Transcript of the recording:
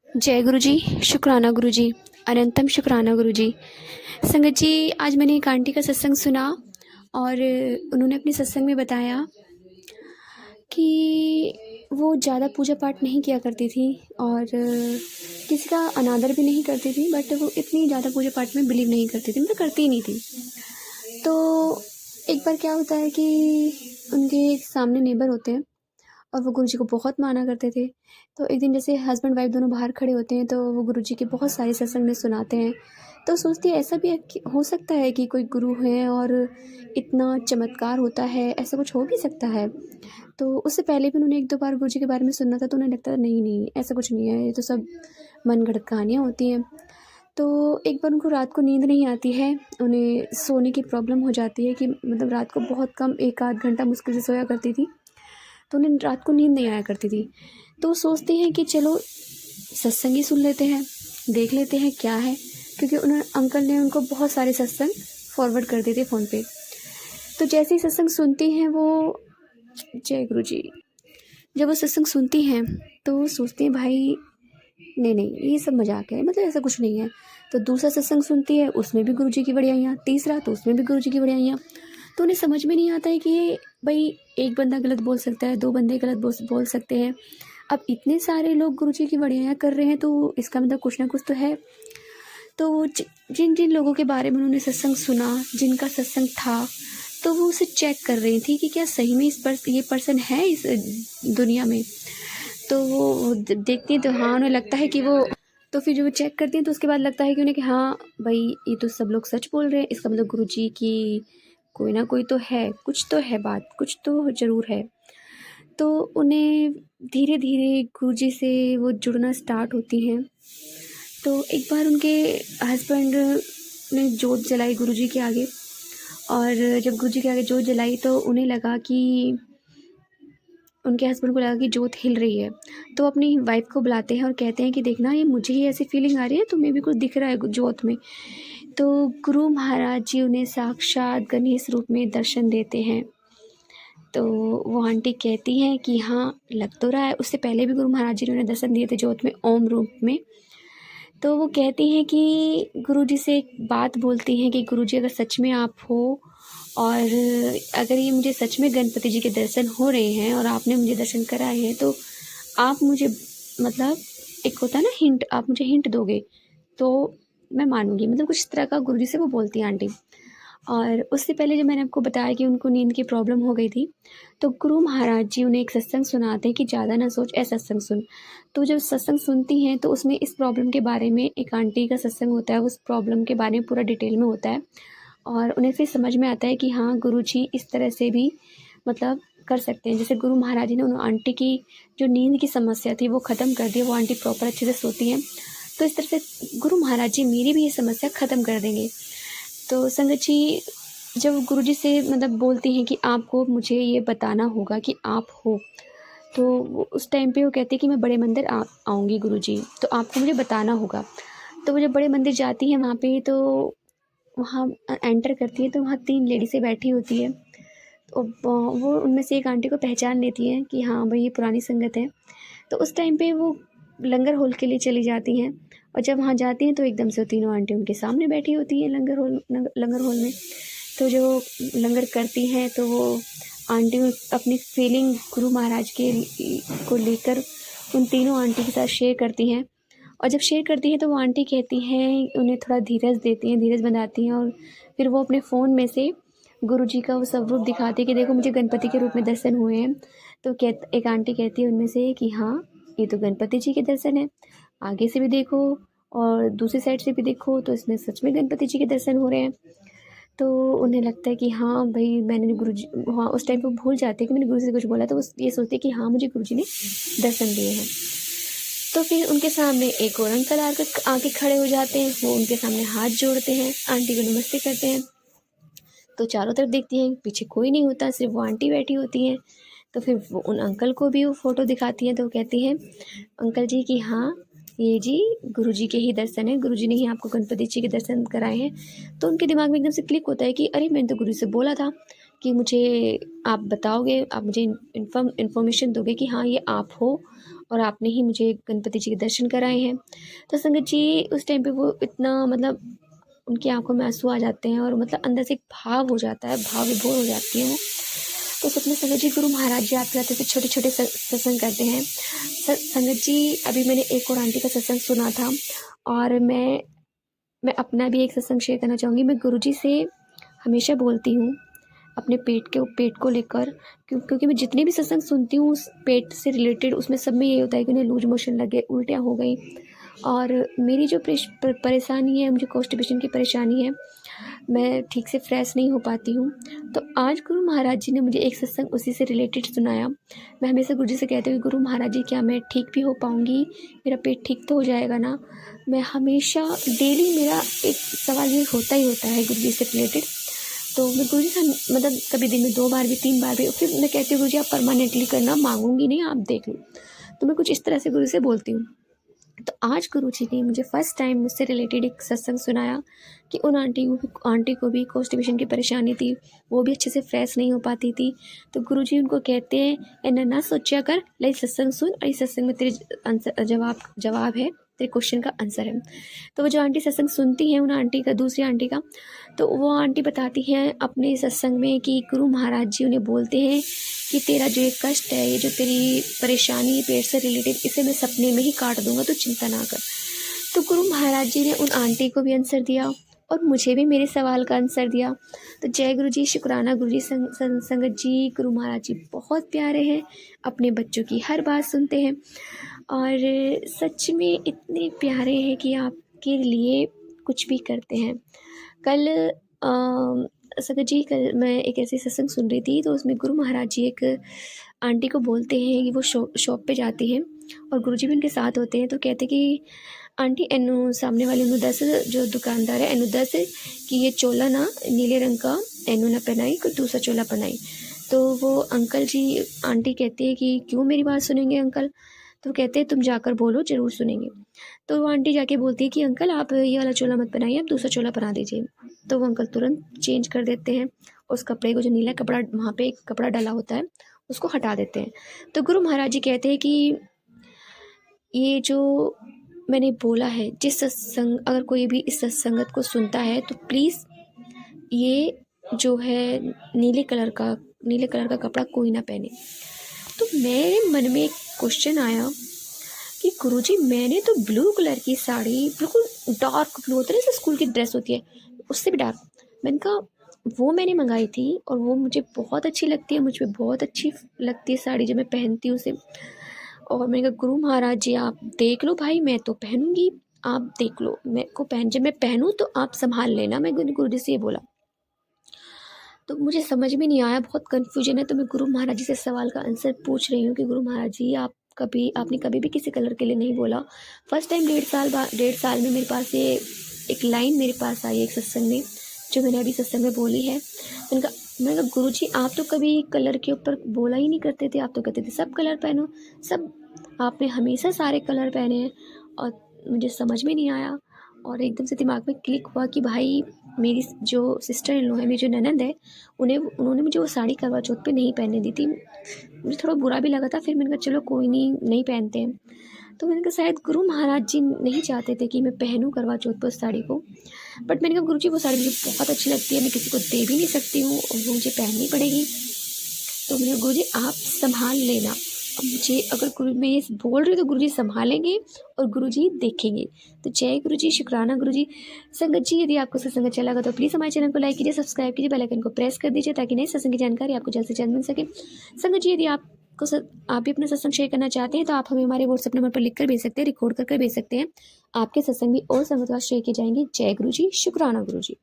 जय गुरु जी। शुक्राना गुरु जी। अनंतम शुक्राना गुरु जी। संगत जी, आज मैंने एक आंटी का सत्संग सुना और उन्होंने अपने सत्संग में बताया कि वो ज़्यादा पूजा पाठ नहीं किया करती थी और किसी का अनादर भी नहीं करती थी, बट वो इतनी ज़्यादा पूजा पाठ में बिलीव नहीं करती थी, मतलब करती ही नहीं थी। तो एक बार क्या होता है कि उनके एक सामने नेबर होते हैं और वो गुरुजी को बहुत माना करते थे। तो एक दिन जैसे हस्बैंड वाइफ दोनों बाहर खड़े होते हैं तो वो गुरुजी के बहुत सारे सत्संग में सुनाते हैं। तो सोचती है ऐसा भी है कि हो सकता है कि कोई गुरु है और इतना चमत्कार होता है, ऐसा कुछ हो भी सकता है। तो उससे पहले भी उन्होंने 1-2 बार गुरुजी के बारे में सुना था, तो उन्हें लगता था नहीं, नहीं ऐसा कुछ नहीं है, ये तो सब मनगढ़ंत कहानियाँ होती हैं। तो एक बार उनको रात को नींद नहीं आती है, उन्हें सोने की प्रॉब्लम हो जाती है कि मतलब रात को बहुत कम 1 आध घंटा मुश्किल से सोया करती थी। तो उन्हें रात को नींद नहीं आया करती थी। तो वो सोचते हैं कि चलो सत्संग ही सुन लेते हैं, देख लेते हैं क्या है, क्योंकि उन्होंने अंकल ने उनको बहुत सारे सत्संग फॉरवर्ड कर दिए थे फ़ोन पे। तो जैसे ही सत्संग सुनती हैं वो, जय गुरु जी, जब वो सत्संग सुनती हैं तो वो सोचती हैं भाई नहीं, नहीं ये सब मज़ाक है, मतलब ऐसा कुछ नहीं है। तो दूसरा सत्संग सुनती है, उसमें भी गुरुजी की बड़ाइयाँ, तीसरा तो उसमें भी गुरुजी की बड़ाइयाँ। तो उन्हें समझ में नहीं आता है कि ये भई एक बंदा गलत बोल सकता है, 2 बंदे गलत बोल सकते हैं। अब इतने सारे लोग गुरुजी की बड़ाइयाँ कर रहे हैं तो इसका मतलब कुछ ना कुछ तो है। तो जिन-जिन लोगों के बारे में उन्होंने सत्संग सुना, जिनका सत्संग था, तो वो उसे चेक कर रही थी कि क्या सही में ये पर्सन है इस दुनिया में। तो वो देखती हैं तो हाँ, उन्हें लगता है कि वो, तो फिर जब वो चेक करती हैं तो उसके बाद लगता है कि उन्हें कि हाँ, भई ये तो सब लोग सच बोल रहे हैं, इसका मतलब गुरुजी की कोई ना कोई तो है, कुछ तो है बात, कुछ तो ज़रूर है। तो उन्हें धीरे-धीरे गुरुजी से वो जुड़ना स्टार्ट होती हैं। तो एक बार उनके हस्बैंड ने जोत जलाई गुरुजी के आगे, और जब गुरुजी के आगे जोत जलाई तो उन्हें लगा कि उनके हस्बैंड को लगा कि जोत हिल रही है। तो अपनी वाइफ़ को बुलाते हैं और कहते हैं कि देखना, ये मुझे ही ऐसी फीलिंग आ रही है, तुम्हें भी कुछ दिख रहा है जोत में। तो गुरु महाराज जी उन्हें साक्षात गणेश रूप में दर्शन देते हैं। तो वो आंटी कहती हैं कि हाँ, लग तो रहा है। उससे पहले भी गुरु महाराज जी ने उन्हें दर्शन दिए थे जोत में, ओम रूप में। तो वो कहती हैं कि गुरुजी से एक बात बोलती हैं कि गुरुजी, अगर सच में आप हो और अगर ये मुझे सच में गणपति जी के दर्शन हो रहे हैं और आपने मुझे दर्शन कराए हैं, तो आप मुझे, मतलब एक होता है ना हिंट, आप मुझे हिंट दोगे तो मैं मानूँगी। मतलब कुछ इस तरह का गुरुजी से वो बोलती हैं आंटी। और उससे पहले जब मैंने आपको बताया कि उनको नींद की प्रॉब्लम हो गई थी, तो गुरु महाराज जी उन्हें एक सत्संग सुनाते हैं कि ज़्यादा ना सोच, ऐ सत्संग सुन। तो जब सत्संग सुनती हैं तो उसमें इस प्रॉब्लम के बारे में, एक आंटी का सत्संग होता है, उस प्रॉब्लम के बारे में पूरा डिटेल में होता है और उन्हें फिर समझ में आता है कि हाँ, गुरुजी इस तरह से भी मतलब कर सकते हैं। जैसे गुरु महाराज जी ने उन आंटी की जो नींद की समस्या थी वो ख़त्म कर दी, वो आंटी प्रॉपर अच्छे से सोती हैं। तो इस तरह से गुरु महाराज जी मेरी भी ये समस्या ख़त्म कर देंगे। तो संगत जी, जब गुरुजी से मतलब बोलती हैं कि आपको मुझे ये बताना होगा कि आप हो, तो वो उस टाइम पे वो कहती है कि मैं बड़े मंदिर आऊँगी गुरुजी, तो आपको मुझे बताना होगा। तो वो जब बड़े मंदिर जाती हैं वहाँ पे, तो वहाँ एंटर करती है तो वहाँ 3 लेडीज़ें बैठी होती हैं। तो वो उनमें से एक आंटी को पहचान लेती हैं कि हाँ भाई, ये पुरानी संगत है। तो उस टाइम पे वो लंगर हॉल के लिए चली जाती हैं और जब वहाँ जाती हैं तो एकदम से वो तीनों आंटी उनके सामने बैठी होती हैं लंगर हॉल में। तो जो लंगर करती हैं तो वो आंटी अपनी फीलिंग गुरु महाराज के को लेकर उन तीनों आंटी के साथ शेयर करती हैं। और जब शेयर करती हैं तो वो आंटी कहती हैं, उन्हें थोड़ा धीरज देती हैं, धीरज बंधाती हैं और फिर वो अपने फ़ोन में से गुरुजी का वो स्वरूप दिखाती है कि देखो, मुझे गणपति के रूप में दर्शन हुए हैं। तो एक आंटी कहती है उनमें से कि हाँ, ये तो गणपति जी के दर्शन है, आगे से भी देखो और दूसरी साइड से भी देखो तो इसमें सच में गणपति जी के दर्शन हो रहे हैं। तो उन्हें लगता है कि हाँ भाई, मैंने गुरुजी, हाँ उस टाइम पे वो भूल जाते हैं कि मैंने गुरुजी से कुछ बोला, तो वो ये सोचते हैं कि हाँ, मुझे गुरुजी ने दर्शन दिए हैं। तो फिर उनके सामने एक और अंकल आकर आके खड़े हो जाते हैं, वो उनके सामने हाथ जोड़ते हैं, आंटी को नमस्ते करते हैं। तो चारों तरफ देखती हैं, पीछे कोई नहीं होता, सिर्फ वो आंटी बैठी होती हैं। तो फिर वो उन अंकल को भी वो फ़ोटो दिखाती हैं, तो वो कहती हैं अंकल जी कि हाँ, ये जी गुरुजी के ही दर्शन हैं, गुरुजी ने ही आपको गणपति जी के दर्शन कराए हैं। तो उनके दिमाग में एकदम से क्लिक होता है कि अरे, मैंने तो गुरु से बोला था कि मुझे आप बताओगे, आप मुझे इन्फॉर्मेशन दोगे कि हाँ, ये आप हो और आपने ही मुझे गणपति जी के दर्शन कराए हैं। तो संगत जी उस टाइम पे वो इतना मतलब उनकी आंखों में आंसू आ जाते हैं और मतलब अंदर से एक भाव हो जाता है, भाव विभोर हो जाती है वो। तो सच में संगत जी गुरु महाराज जी आपके रहते थे, छोटे छोटे सत्संग करते हैं। संगत जी अभी मैंने एक और आंटी का सत्संग सुना था और मैं अपना भी एक सत्संग शेयर करना चाहूँगी। मैं गुरुजी से हमेशा बोलती हूँ अपने पेट को लेकर, क्योंकि मैं जितने भी सत्संग सुनती हूँ उस पेट से रिलेटेड उसमें सब में ये होता है कि उन्हें लूज मोशन लगे, उल्टियाँ हो गई और मेरी जो परेशानी है, मुझे कॉन्स्टिपेशन की परेशानी है, मैं ठीक से फ्रेश नहीं हो पाती हूँ। तो आज गुरु महाराज जी ने मुझे एक सत्संग उसी से रिलेटेड सुनाया। मैं हमेशा गुरु जी से कहती हूँ गुरु महाराज जी क्या मैं ठीक भी हो पाऊँगी, मेरा पेट ठीक तो हो जाएगा ना। मैं हमेशा डेली मेरा एक सवाल ये होता ही होता है गुरु जी से रिलेटेड। तो मैं गुरु जी से मतलब कभी दिन में 2 बार भी 3 बार भी, फिर मैं कहती हूँ गुरु जी आप परमानेंटली करना, मांगूंगी नहीं, आप देख लो। तो मैं कुछ इस तरह से गुरु से बोलती हूँ। तो आज गुरु जी ने मुझे फर्स्ट टाइम मुझसे रिलेटेड एक सत्संग सुनाया कि उन आंटी को भी कॉन्स्टिपेशन की परेशानी थी, वो भी अच्छे से फ्रेश नहीं हो पाती थी। तो गुरु जी उनको कहते हैं एना ना सोचा कर, ले सत्संग सुन और इस सत्संग में तेरे आंसर जवाब है, तेरे क्वेश्चन का आंसर है। तो वो जो आंटी सत्संग सुनती हैं उन आंटी का, दूसरी आंटी का, तो वो आंटी बताती हैं अपने सत्संग में कि गुरु महाराज जी उन्हें बोलते हैं कि तेरा जो ये कष्ट है, ये जो तेरी परेशानी पेट से रिलेटेड, इसे मैं सपने में ही काट दूंगा, तो चिंता ना कर। तो गुरु महाराज जी ने उन आंटी को भी आंसर दिया और मुझे भी मेरे सवाल का आंसर दिया। तो जय गुरु जी, शुक्राना गुरु जी। संगत जी गुरु महाराज जी बहुत प्यारे हैं, अपने बच्चों की हर बात सुनते हैं और सच में इतने प्यारे हैं कि आपके लिए कुछ भी करते हैं। कल संगत जी कल मैं एक ऐसी सत्संग सुन रही थी, तो उसमें गुरु महाराज जी एक आंटी को बोलते हैं कि वो शॉप पे जाती हैं और गुरुजी भी उनके साथ होते हैं। तो कहते कि आंटी एनू सामने वाले एनू दस, जो दुकानदार है एनू दस कि ये चोला ना नीले रंग का एनू ना पहनाई, कोई दूसरा चोला पहनाई। तो वो अंकल जी, आंटी कहती है कि क्यों मेरी बात सुनेंगे अंकल? तो कहते हैं तुम जाकर बोलो, ज़रूर सुनेंगे। तो वो आंटी जाके बोलती है कि अंकल आप ये वाला चोला मत पहनाइए, आप दूसरा चोला पहना दीजिए। तो वो अंकल तुरंत चेंज कर देते हैं, उस कपड़े को, जो नीला कपड़ा वहाँ पे एक कपड़ा डला होता है, उसको हटा देते हैं। तो गुरु महाराज जी कहते हैं कि ये जो मैंने बोला है, जिस सत्संग, अगर कोई भी इस सत्संगत को सुनता है तो प्लीज़ ये जो है नीले कलर का कपड़ा कोई ना पहने। तो मेरे मन में एक क्वेश्चन आया कि गुरुजी मैंने तो ब्लू कलर की साड़ी, बिल्कुल डार्क ब्लू होता है जैसे स्कूल की ड्रेस होती है, उससे भी डार्क, मैंने कहा वो मैंने मंगाई थी और वो मुझे बहुत अच्छी लगती है, मुझे बहुत अच्छी लगती है साड़ी जब मैं पहनती हूँ उसे। और मैंने कहा गुरु महाराज जी आप देख लो भाई, मैं तो पहनूंगी, आप देख लो मेरे को जब मैं पहनूँ तो आप संभाल लेना, मैं गुरु जी से ये बोला। तो मुझे समझ में नहीं आया, बहुत कन्फ्यूजन है। तो मैं गुरु महाराज जी से सवाल का आंसर पूछ रही हूँ कि गुरु महाराज जी आपने कभी भी किसी कलर के लिए नहीं बोला। फर्स्ट टाइम 1.5 साल में मेरे पास ये एक लाइन मेरे पास आई एक सत्संग में, जो मैंने अभी सत्संग में बोली है। मैंने कहा गुरु जी आप तो कभी कलर के ऊपर बोला ही नहीं करते थे, आप तो कहते थे सब कलर पहनो, सब आपने हमेशा सारे कलर पहने हैं। और मुझे समझ में नहीं आया और एकदम से दिमाग में क्लिक हुआ कि भाई मेरी जो सिस्टर इन लॉ है, मेरी जो ननंद है, उन्होंने मुझे वो साड़ी करवा चौथ पे नहीं पहनने दी थी। मुझे थोड़ा बुरा भी लगा था, फिर मैंने कहा चलो कोई नहीं पहनते हैं। तो मैंने कहा शायद गुरु महाराज जी नहीं चाहते थे कि मैं पहनूं करवा चौथ पर उस साड़ी को, बट मैंने कहा गुरु जी वो साड़ी मुझे बहुत अच्छी लगती है, मैं किसी को दे भी नहीं सकती हूँ और वो मुझे पहननी पड़ेगी। तो मैंने गुरु जी आप संभाल लेना, अब मुझे अगर गुरु मैं ये बोल रही हूँ तो गुरु जी संभालेंगे और गुरु जी देखेंगे। तो जय गुरु जी, शुक्राना गुरु जी। संगत जी यदि आपको सत्संग अच्छा लगा तो प्लीज़ हमारे चैनल को लाइक कीजिए, सब्सक्राइब कीजिए, बेल आइकन को प्रेस कर दीजिए ताकि नई सत्संग की जानकारी आपको जल्द से जल्द मिल सके। संगत जी यदि आप भी अपना सत्संग शेयर करना चाहते हैं तो आप हमें हमारे व्हाट्सएप नंबर पर लिख कर भेज सकते हैं, रिकॉर्ड कर भेज सकते हैं। आपके सत्संग भी और संगत किए जाएंगे। जय गुरु जी, शुक्राना गुरु जी।